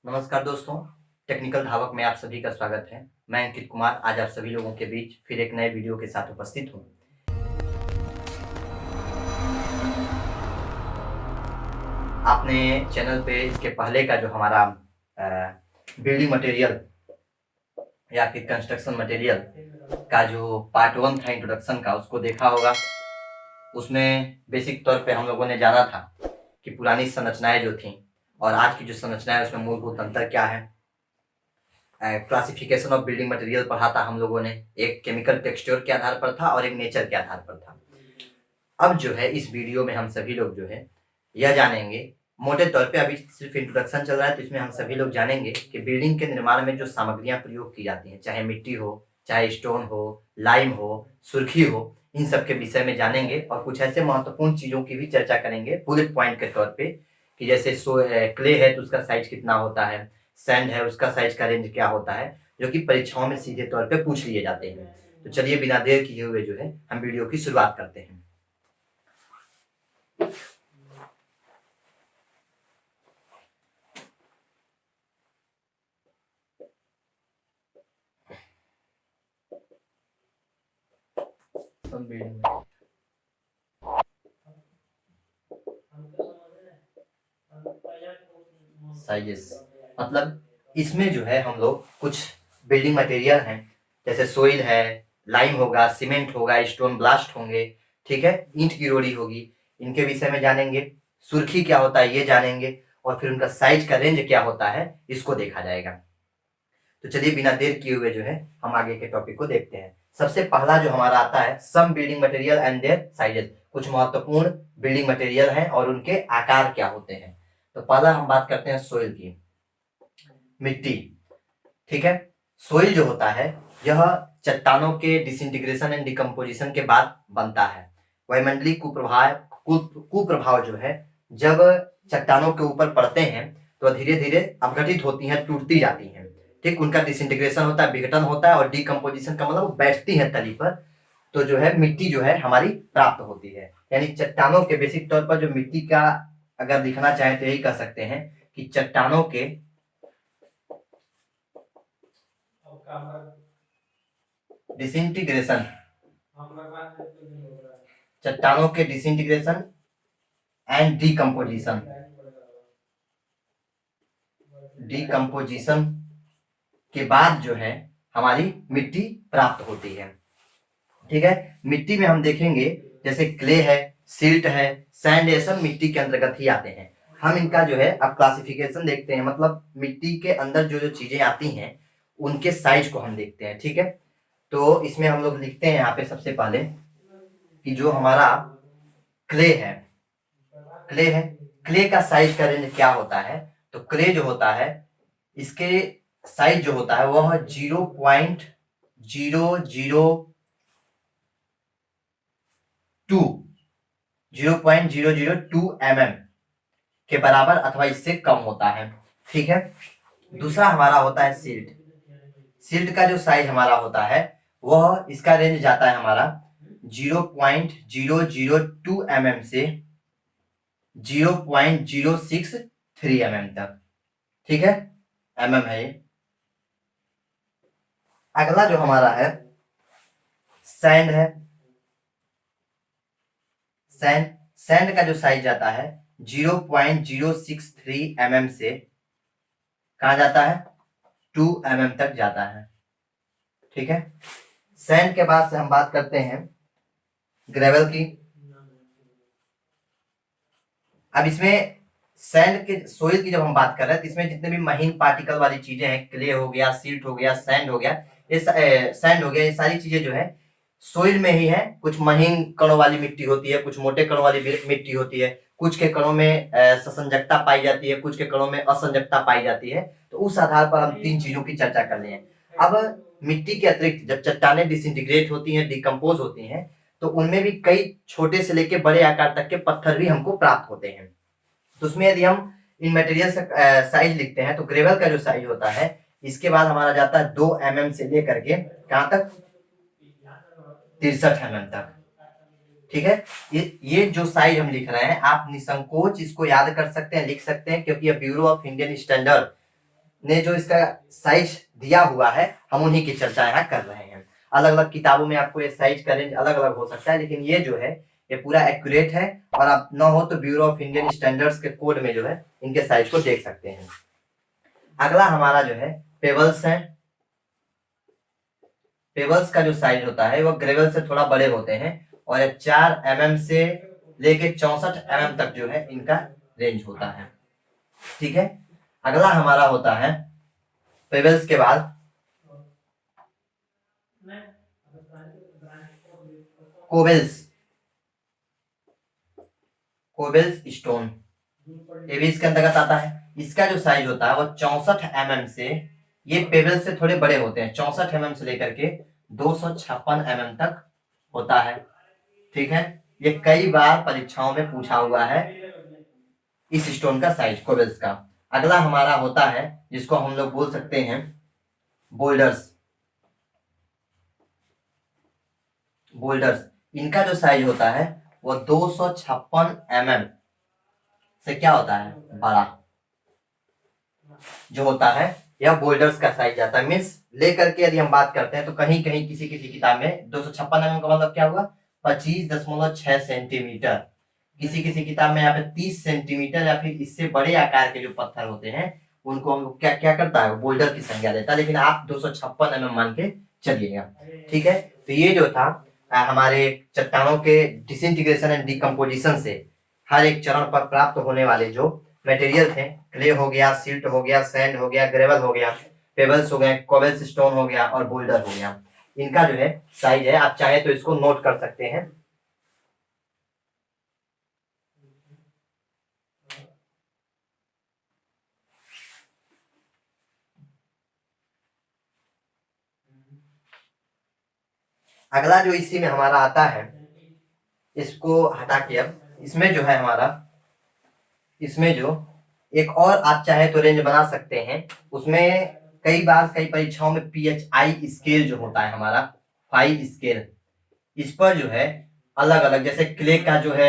नमस्कार दोस्तों, टेक्निकल धावक में आप सभी का स्वागत है। मैं अंकित कुमार आज आप सभी लोगों के बीच फिर एक नए वीडियो के साथ उपस्थित हूँ। आपने चैनल पे इसके पहले का जो हमारा बिल्डिंग मटेरियल या फिर कंस्ट्रक्शन मटेरियल का जो पार्ट 1 था इंट्रोडक्शन का, उसको देखा होगा। उसमें बेसिक तौर पे हम लोगों ने जाना था कि पुरानी संरचनाएं जो थी और आज की जो संरचना है उसमें मूलभूत अंतर क्या है। क्लासिफिकेशन ऑफ बिल्डिंग मटेरियल पढ़ा था हम लोगों ने, एक केमिकल टेक्सचर के आधार पर था और एक नेचर के आधार पर था। अब जो है इस वीडियो में हम सभी लोग जो है यह जानेंगे, मोटे तौर पे अभी सिर्फ इंट्रोडक्शन चल रहा है, तो इसमें हम सभी लोग जानेंगे कि बिल्डिंग के निर्माण में जो सामग्रियां प्रयोग की जाती हैं, चाहे मिट्टी हो, चाहे स्टोन हो, लाइम हो, सुर्खी हो, इन सब के विषय में जानेंगे और कुछ ऐसे महत्वपूर्ण चीजों की भी चर्चा करेंगे बुलेट पॉइंट के तौर पे, कि जैसे क्ले है तो उसका साइज कितना होता है, सैंड है उसका साइज का रेंज क्या होता है, जो कि परीक्षाओं में सीधे तौर पे पूछ लिए जाते हैं। तो चलिए बिना देर किए हुए जो है हम वीडियो की शुरुआत करते हैं। साइजेस मतलब इसमें जो है हम लोग कुछ बिल्डिंग मटेरियल हैं, जैसे सोइल है, लाइम होगा, सीमेंट होगा, स्टोन ब्लास्ट होंगे, ठीक है, ईंट की रोड़ी होगी, इनके विषय में जानेंगे। सुर्खी क्या होता है ये जानेंगे और फिर उनका साइज का रेंज क्या होता है इसको देखा जाएगा। तो चलिए बिना देर किए हुए जो है हम आगे के टॉपिक को देखते हैं। सबसे पहला जो हमारा आता है some building material and their sizes, कुछ महत्वपूर्ण बिल्डिंग मटेरियल हैं और उनके आकार क्या होते हैं। तो पहला हम बात करते हैं सोइल की, मिट्टी, ठीक है। सोइल जो होता है यह चट्टानों के डिसइंटीग्रेशन एंड डिकम्पोजिशन के बाद बनता है। वायुमंडलीय कुप्रभाव जो है जब चट्टानों के ऊपर पड़ते हैं तो धीरे धीरे अपघटित होती हैं, टूटती जाती हैं, ठीक, उनका डिसइंटीग्रेशन होता है, विघटन होता है और डिकम्पोजिशन का मतलब बैठती है तली पर, तो जो है मिट्टी जो है हमारी प्राप्त होती है। यानी चट्टानों के बेसिक तौर पर जो मिट्टी का अगर लिखना चाहे तो यही कह सकते हैं कि चट्टानों के डिसइंटीग्रेशन, चट्टानों के डिसइंटीग्रेशन एंड डिकम्पोजिशन, डिकम्पोजिशन के बाद जो है हमारी मिट्टी प्राप्त होती है, ठीक है। मिट्टी में हम देखेंगे जैसे क्ले है, सिल्ट है, सैंड, ये सब मिट्टी के अंतर्गत ही आते हैं। हम इनका जो है अब क्लासिफिकेशन देखते हैं, मतलब मिट्टी के अंदर जो जो चीजें आती हैं उनके साइज को हम देखते हैं, ठीक है। तो इसमें हम लोग लिखते हैं यहाँ पे सबसे पहले कि जो हमारा क्ले है, क्ले है, क्ले का साइज का रेंज क्या होता है। तो क्ले जो होता है इसके साइज जो होता है वह 0.002 के बराबर अथवा इससे कम होता है, ठीक है। दूसरा हमारा होता है सिल्ट। सिल्ट का जो साइज हमारा होता है वह, इसका रेंज जाता है हमारा 0.002 से 0.063 तक, ठीक है, है ये। अगला जो हमारा है सैंड है। सैंड का जो साइज जाता है 0.063 से कहा जाता है 2 तक जाता है, ठीक है। सैंड के बाद से हम बात करते हैं ग्रेवल की। अब इसमें सैंड के, सोइल की जब हम बात कर रहे हैं तो इसमें जितने भी महीन पार्टिकल वाली चीजें हैं, क्ले हो गया, सिल्ट हो गया, सैंड हो गया, सैंड हो गया, ये सारी चीजें जो है सोइल में ही है। कुछ महीन कणों वाली मिट्टी होती है, कुछ मोटे कणों वाली मिट्टी होती है, कुछ के कणों में ससंजकता पाई जाती है, कुछ के कणों में असंजकता पाई जाती है। तो उस आधार पर हम तीन चीजों की चर्चा कर रहे हैं। अब मिट्टी के अतिरिक्त जब चट्टानें डिसइंटीग्रेट होती हैं, डिकम्पोज होती हैं, तो उनमें भी कई छोटे से लेके बड़े आकार तक के पत्थर भी हमको प्राप्त होते हैं। तो उसमें यदि हम इन मटेरियल का साइज लिखते हैं तो ग्रेवल का जो साइज होता है इसके बाद हमारा जाता है 2 से लेकर के कहां तक, 63 तक, ठीक है। ये जो साइज हम लिख रहे हैं आप निसंकोच इसको याद कर सकते हैं, लिख सकते हैं, क्योंकि ये ब्यूरो ऑफ इंडियन स्टैंडर्ड ने जो इसका साइज दिया हुआ है हम उन्हीं की चर्चा यहाँ कर रहे हैं। अलग अलग किताबों में आपको ये साइज का रेंज अलग अलग हो सकता है, लेकिन ये जो है ये पूरा एक्यूरेट है, और आप न हो तो ब्यूरो ऑफ इंडियन स्टैंडर्ड्स के कोड में जो है इनके साइज को देख सकते हैं। अगला हमारा जो है पेबल्स है। पेबल्स का जो साइज होता है वो ग्रेवल से थोड़ा बड़े होते हैं, और 4 mm से लेके 64 mm तक जो है इनका रेंज होता है। ठीक है, अगला हमारा होता है पेबल्स के बाद कोबेल्स। कोबेल्स स्टोन, ये भी इसके अंतर्गत आता है। इसका जो साइज होता है वो 64 mm से, ये पेबल से थोड़े बड़े होते हैं, 64 mm से लेकर के 256 mm तक होता है। ठीक है, ये कई बार परीक्षाओं में पूछा हुआ है इस स्टोन का साइज कोबेल्स का। अगला हमारा होता है जिसको हम लोग बोल सकते हैं बोल्डर्स। बोल्डर्स, इनका जो साइज होता है वो 256 mm से क्या होता है, बड़ा जो होता है, यह बोल्डर्स का साइज आता है। मीन्स लेकर के यदि हम बात करते हैं तो कहीं कहीं किसी किसी किताब में 256 mm का मतलब क्या हुआ, 25.6 सेंटीमीटर। किसी किसी किताब में यहाँ पे 30 सेंटीमीटर या फिर इससे बड़े आकार के जो पत्थर होते हैं उनको हम क्या क्या करता है, बोल्डर की संज्ञा देता है, लेकिन आप 256 mm मान के चलिएगा। ठीक है, तो ये जो था हमारे चट्टानों के डिसइंटीग्रेशन एंड डिकम्पोजिशन से हर एक चरण पर प्राप्त होने वाले जो मटेरियल थे, क्ले हो गया, सिल्ट हो गया, सैंड हो गया, ग्रेवल हो गया, पेबल्स हो गए, कोबल्स स्टोन हो गया और बोल्डर हो गया, इनका जो है साइज है, आप चाहे तो इसको नोट कर सकते हैं। अगला जो इसी में हमारा आता है, इसको हटा के अब इसमें जो है हमारा, इसमें जो एक और आप चाहे तो रेंज बना सकते हैं, उसमें कई बार कई परीक्षाओं में PHI स्केल जो होता है हमारा, 5 स्केल, इस पर जो है अलग अलग, जैसे क्ले का जो है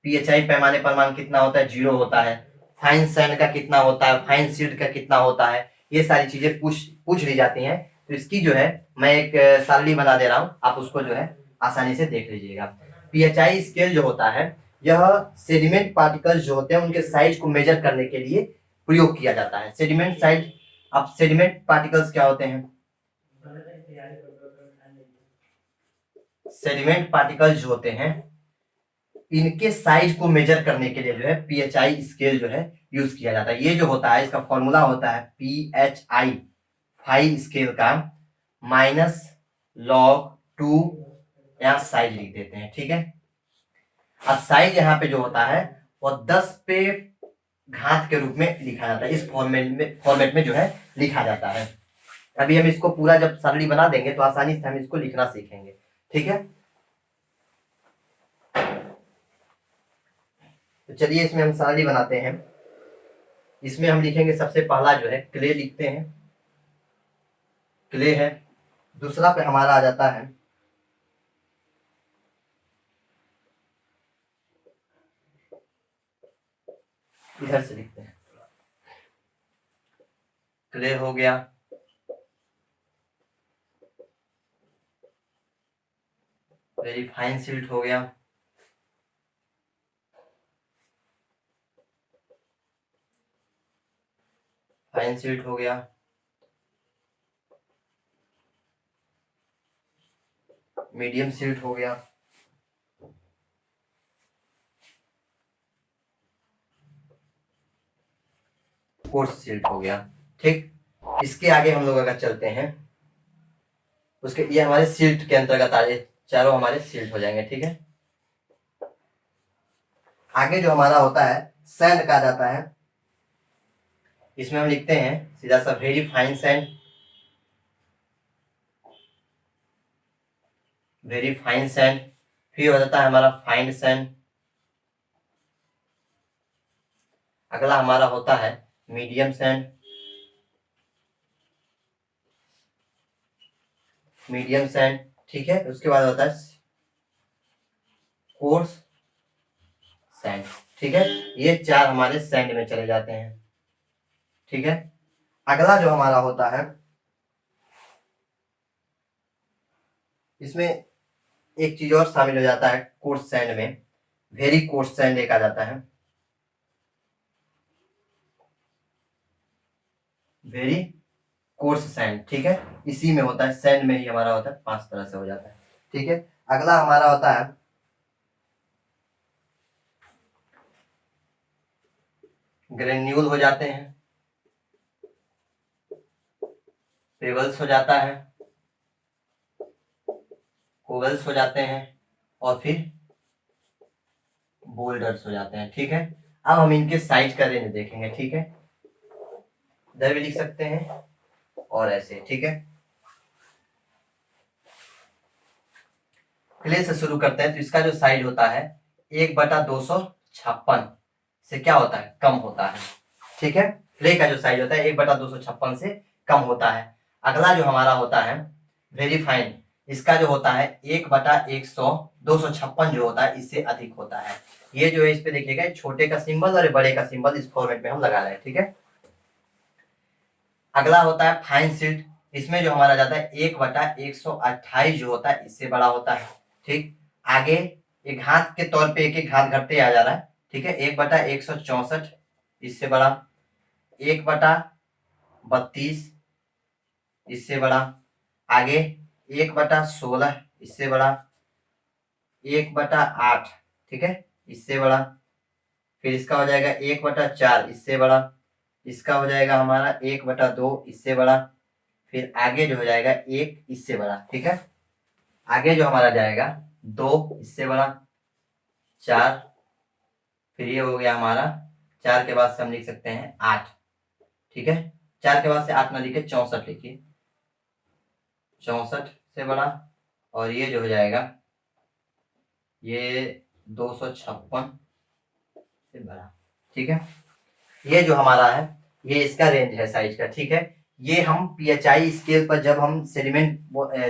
PHI पैमाने पर मान कितना होता है, 0 होता है। फाइन सैंड का कितना होता है, फाइन सिल्ट का कितना होता है, ये सारी चीजें पूछ ली जाती हैं। तो इसकी जो है मैं एक सारणी बना दे रहा हूँ, आप उसको जो है आसानी से देख लीजिएगा। PHI स्केल जो होता है यह सेडिमेंट पार्टिकल्स जो होते हैं उनके साइज को मेजर करने के लिए प्रयोग किया जाता है। सेडिमेंट साइज, अब सेडिमेंट पार्टिकल्स क्या होते हैं, सेडिमेंट पार्टिकल्स जो होते हैं इनके साइज को मेजर करने के लिए जो है PHI स्केल जो है यूज किया जाता है। ये जो होता है इसका फॉर्मूला होता है PHI 5 स्केल का -log2, यहाँ साइज लिख देते हैं। ठीक है, अब साइज यहाँ पे जो होता है वो 10 पे घात के रूप में लिखा जाता है, इस फॉर्मेट में जो है लिखा जाता है। अभी हम इसको पूरा जब सरली बना देंगे तो आसानी से हम इसको लिखना सीखेंगे। ठीक है, तो चलिए इसमें हम सरली बनाते हैं। इसमें हम लिखेंगे, सबसे पहला जो है क्ले लिखते हैं, क्ले है। दूसरा पे हमारा आ जाता है इधर से लिखते हैं, क्ले हो गया, वेरी फाइन सिल्ट हो गया, फाइन सिल्ट हो गया, मीडियम सिल्ट हो गया, कोर्स सिल्ट हो गया। ठीक, इसके आगे हम लोग अगर चलते हैं, उसके ये हमारे सिल्ट के अंतर्गत आ जाए, चारों हमारे सिल्ट हो जाएंगे। ठीक है, आगे जो हमारा होता है सैंड का जाता है, इसमें हम लिखते हैं सीधा सा very fine sand, very fine sand, फिर हो जाता है हमारा फाइन सैंड। अगला हमारा होता है मीडियम सैंड, मीडियम सैंड। ठीक है, उसके बाद होता है कोर्स सैंड। ठीक है, ये चार हमारे सैंड में चले जाते हैं। ठीक है, अगला जो हमारा होता है, इसमें एक चीज और शामिल हो जाता है कोर्स सैंड में, वेरी कोर्स सैंड एक आ जाता है, वेरी कोर्स सैंड। ठीक है, इसी में होता है, सैंड में ही हमारा होता है, 5 तरह से हो जाता है। ठीक है, अगला हमारा होता है ग्रेन्यूल हो जाते हैं, पेबल्स हो जाता है, कोवल्स हो जाते हैं, और फिर बोल्डर्स हो जाते हैं। ठीक है, अब हम इनके साइज का रेंज देखेंगे। ठीक है, इधर भी लिख सकते हैं और ऐसे। ठीक है, क्ले से शुरू करते हैं, तो इसका जो साइज होता है 1/256 से क्या होता है, कम होता है। ठीक है, क्ले का जो साइज होता है 1/256 से कम होता है। अगला जो हमारा होता है वेरी फाइन, इसका जो होता है 1/256 जो होता है इससे अधिक होता है। ये जो है इस पे देखिएगा, छोटे का सिंबल और बड़े का सिंबल इस फॉर्मेट में हम लगा रहे हैं। ठीक है, अगला होता है फाइन सिल्ट, इसमें जो हमारा जाता है 1/128 जो होता है इससे बड़ा होता है। ठीक, आगे एक घात के तौर पे एक एक घात घटते आ जा रहा है। ठीक है, 1/164 इससे बड़ा, 1/32 इससे बड़ा, आगे 1/16 इससे बड़ा, 1/8 ठीक है इससे बड़ा, फिर इसका हो जाएगा 1/4 इससे बड़ा, इसका हो जाएगा हमारा 1/2 इससे बड़ा, फिर आगे जो हो जाएगा 1 इससे बड़ा। ठीक है, आगे जो हमारा जाएगा 2 इससे बड़ा, 4, फिर ये हो गया हमारा, 4 के बाद से हम लिख सकते हैं 8। ठीक है, 4 के बाद से 8 ना लिखे 64 लिखिए, 64 से बड़ा, और ये जो हो जाएगा ये 256 से बड़ा। ठीक है, ये जो हमारा है ये इसका रेंज है साइज का। ठीक है, ये हम पीएचआई स्केल पर जब हम सेडिमेंट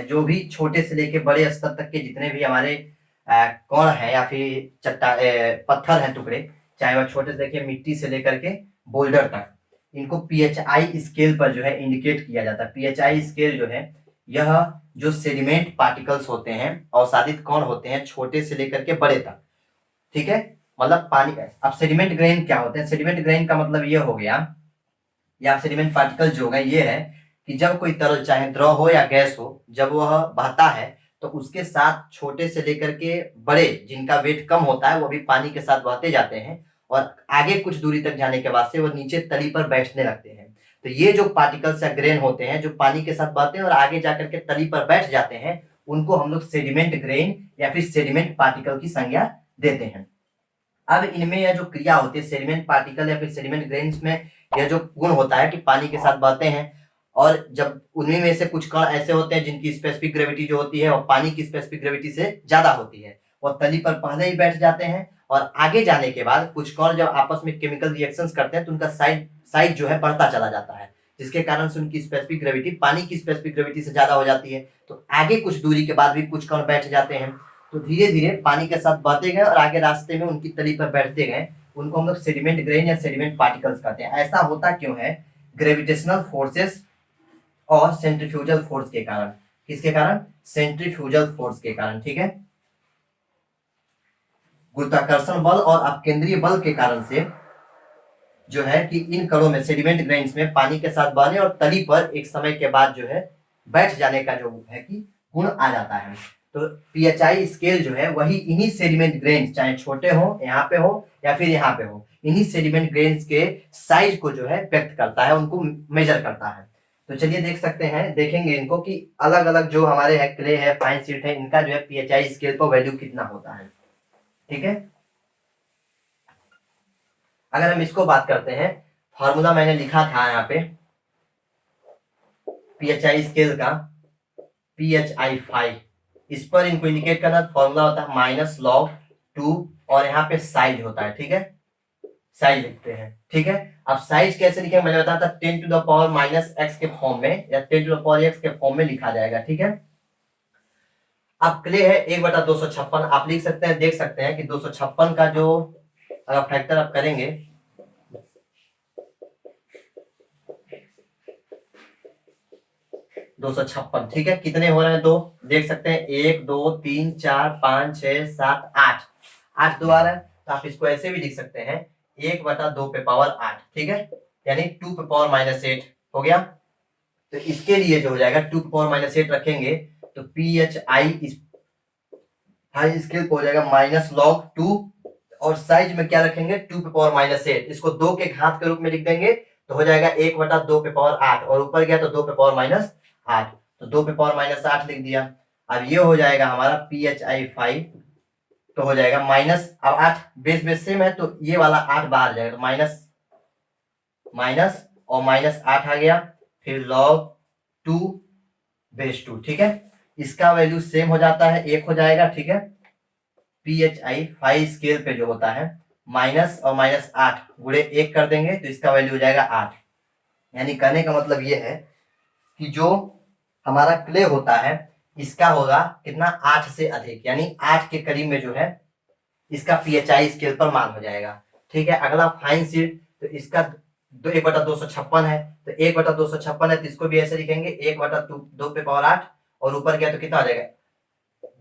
जो भी छोटे से लेके बड़े स्तर तक के जितने भी हमारे कण है या फिर पत्थर हैं टुकड़े, चाहे वह छोटे से देखिए मिट्टी से लेकर के बोल्डर तक, इनको पीएचआई स्केल पर जो है इंडिकेट किया जाता है। पीएचआई स्केल जो है यह जो सेडिमेंट पार्टिकल्स होते हैं, अवसादित कण होते हैं छोटे से लेकर के बड़े तक। ठीक है, मतलब पानी का। अब सेडिमेंट ग्रेन क्या होते हैं, सेडिमेंट ग्रेन का मतलब ये हो गया, या सेडिमेंट पार्टिकल जो होगा ये है कि जब कोई तरल चाहे द्रव हो या गैस हो, जब वह बहता है तो उसके साथ छोटे से लेकर के बड़े जिनका वेट कम होता है वो भी पानी के साथ बहते जाते हैं, और आगे कुछ दूरी तक जाने के बाद से वो नीचे तली पर बैठने लगते हैं। तो ये जो पार्टिकल्स या ग्रेन होते हैं जो पानी के साथ बहते हैं और आगे जाकर के तली पर बैठ जाते हैं, उनको हम लोग सेडिमेंट ग्रेन या फिर सेडिमेंट पार्टिकल की संज्ञा देते हैं। अब इनमें यह जो क्रिया होती है सेडिमेंट पार्टिकल या फिर सेडिमेंट ग्रेन्स में, यह जो गुण होता है कि पानी के साथ बहते हैं, और जब उन्हीं में से कुछ कण ऐसे होते हैं जिनकी स्पेसिफिक ग्रेविटी जो होती है और पानी की स्पेसिफिक ग्रेविटी से ज्यादा होती है, वो तली पर पहले ही बैठ जाते हैं, और आगे जाने के बाद कुछ कण जब आपस में केमिकल रिएक्शंस करते हैं तो उनका साइज जो है बढ़ता चला जाता है, जिसके कारण से उनकी स्पेसिफिक ग्रेविटी पानी की स्पेसिफिक ग्रेविटी से ज्यादा हो जाती है। तो आगे कुछ दूरी के बाद भी कुछ कण बैठ जाते हैं, तो धीरे धीरे पानी के साथ बहते गए और आगे रास्ते में उनकी तली पर बैठते गए, उनको हम लोग सेडिमेंट ग्रेन या सेडिमेंट पार्टिकल्स कहते हैं। ऐसा होता क्यों है, ग्रेविटेशनल फोर्सेस और सेंट्रीफ्यूजल फोर्स के कारण। किसके कारण, सेंट्रीफ्यूजल फोर्स के कारण। ठीक है, गुरुत्वाकर्षण बल और अपकेंद्रीय बल के कारण से जो है कि इन कणों में सेडिमेंट ग्रेन्स में पानी के साथ बहने और तली पर एक समय के बाद जो है बैठ जाने का जो है कि गुण आ जाता है। तो पीएचआई स्केल जो है वही इन्हीं सेडिमेंट ग्रेन्स, चाहे छोटे हो यहाँ पे हो या फिर यहाँ पे हो, इन्हीं सेडिमेंट ग्रेन्स के साइज को जो है व्यक्त करता है, उनको मेजर करता है। तो चलिए देख सकते हैं, देखेंगे इनको कि अलग अलग जो हमारे है क्ले है, फाइन सिल्ट है, इनका जो है पीएचआई स्केल पर वैल्यू कितना होता है। ठीक है, अगर हम इसको बात करते हैं, फॉर्मूला मैंने लिखा था यहाँ पे पीएचआई स्केल का, PHI5, इस पर इनको इंडिकेट करना, फॉर्मूला होता है -log2 और यहाँ पे साइज होता है। ठीक है, साइज लिखते हैं। ठीक है, अब साइज कैसे लिखेंगे मैंने बताया था, 10⁻⁻x के फॉर्म में या 10⁻x के फॉर्म में लिखा जाएगा। ठीक है, अब क्ले है 1/256, आप लिख सकते हैं, देख सकते हैं कि 256 का जो फैक्टर आप करेंगे 256। ठीक है, कितने हो रहे हैं? 2 देख सकते हैं, 1 2 3 4 5 6 7 8, 8 2 आ रहा है। तो आप इसको ऐसे भी लिख सकते हैं 1/2 पे पावर 8। ठीक है, यानी 2 पे पावर -8 हो गया। तो इसके लिए जो हो जाएगा 2 पे पावर -8 रखेंगे तो PHI हाई स्केल हो जाएगा -log2, और साइज में क्या रखेंगे? 2 पे पावर -8। इसको 2 के घात के रूप में लिख देंगे तो हो जाएगा 1/2 पे पावर 8, और ऊपर गया तो 2 पे पावर -8, तो 2 पे पावर -8 लिख दिया। अब ये हो जाएगा हमारा PHI5, तो हो जाएगा माइनस, अब 8 बेस बेस सेम है तो ये वाला 8 बाहर जाएगा, तो माइनस माइनस और -8 आ गया, फिर log2 बेस 2। ठीक है, इसका वैल्यू सेम हो जाता है, 1 हो जाएगा। ठीक है, PHI5 स्केल पे जो होता है माइनस और -8 गुणे 1 कर देंगे तो इसका वैल्यू हो जाएगा 8। यानी कहने का मतलब ये है कि जो हमारा क्ले होता है इसका होगा कितना? 8 से अधिक, यानी 8 के करीब में जो है इसका PHI स्केल पर मान हो जाएगा। ठीक है, अगला फाइन सीड, तो इसका 1/256 है, तो 1/256 है तो इसको भी ऐसे लिखेंगे 1/2 पे पावर 8, और ऊपर गया तो कितना हो जाएगा?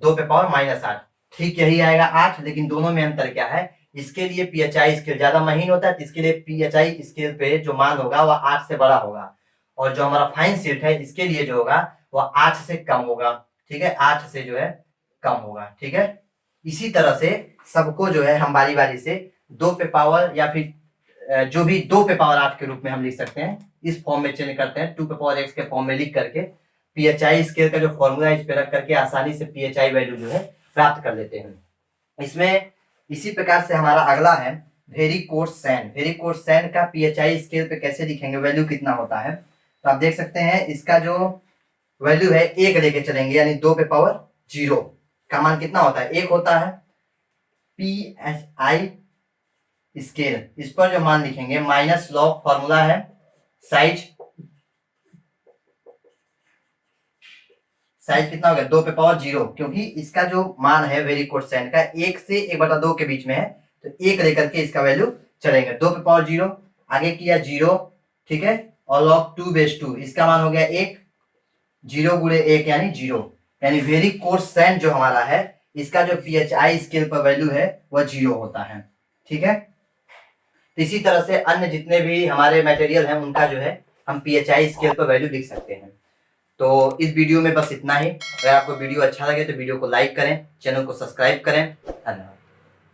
2 पे पावर -8। ठीक यही आएगा 8, लेकिन दोनों में अंतर क्या है? इसके लिए PHI स्केल ज्यादा महीन होता है, तो इसके लिए PHI स्केल पे जो मान होगा वह 8 से बड़ा होगा, और जो हमारा फाइन सीट है इसके लिए जो होगा वह 8 से कम होगा। ठीक है, 8 से जो है कम होगा। ठीक है, इसी तरह से सबको जो है हम बारी बारी से 2 पे पावर या फिर जो भी 2 पे पावर 8 के रूप में हम लिख सकते हैं, इस फॉर्म में चेंज करते हैं, 2 पे पावर x के फॉर्म में लिख करके PHI स्केल का जो फॉर्मूला है इस पे रख करके आसानी से PHI वैल्यू जो है प्राप्त कर लेते हैं। इसमें इसी प्रकार से हमारा अगला है वेरिकोर्स सैन। वेरिकोर्स सैन का PHI स्केल पे कैसे लिखेंगे, वैल्यू कितना होता है? तो आप देख सकते हैं इसका जो वैल्यू है 1 लेके चलेंगे, यानी 2 पे पावर 0 का मान कितना होता है? 1 होता है। PHI स्केल, इस पर जो मान लिखेंगे -log फॉर्मूला है साइज कितना हो गया? 2 पे पावर 0, क्योंकि इसका जो मान है वेरिकोर्स सैन का 1 से 1/2 के बीच में है, तो 1 लेकर के इसका वैल्यू चलेंगे। 2 पे पावर 0 आगे किया 0। ठीक है, और log2 बेस 2 इसका मान हो गया 1, 0 गुणे 1 यानी 0, यानी वेरिकोर्स सैन जो हमारा है इसका जो PHI स्केल पर वैल्यू है वह 0 होता है। ठीक है, इसी तरह से अन्य जितने भी हमारे मटेरियल हैं उनका जो है हम PHI स्केल पर वैल्यू लिख सकते हैं। तो इस वीडियो में बस इतना ही। अगर आपको वीडियो अच्छा लगे तो वीडियो को लाइक करें, चैनल को सब्सक्राइब करें। धन्यवाद।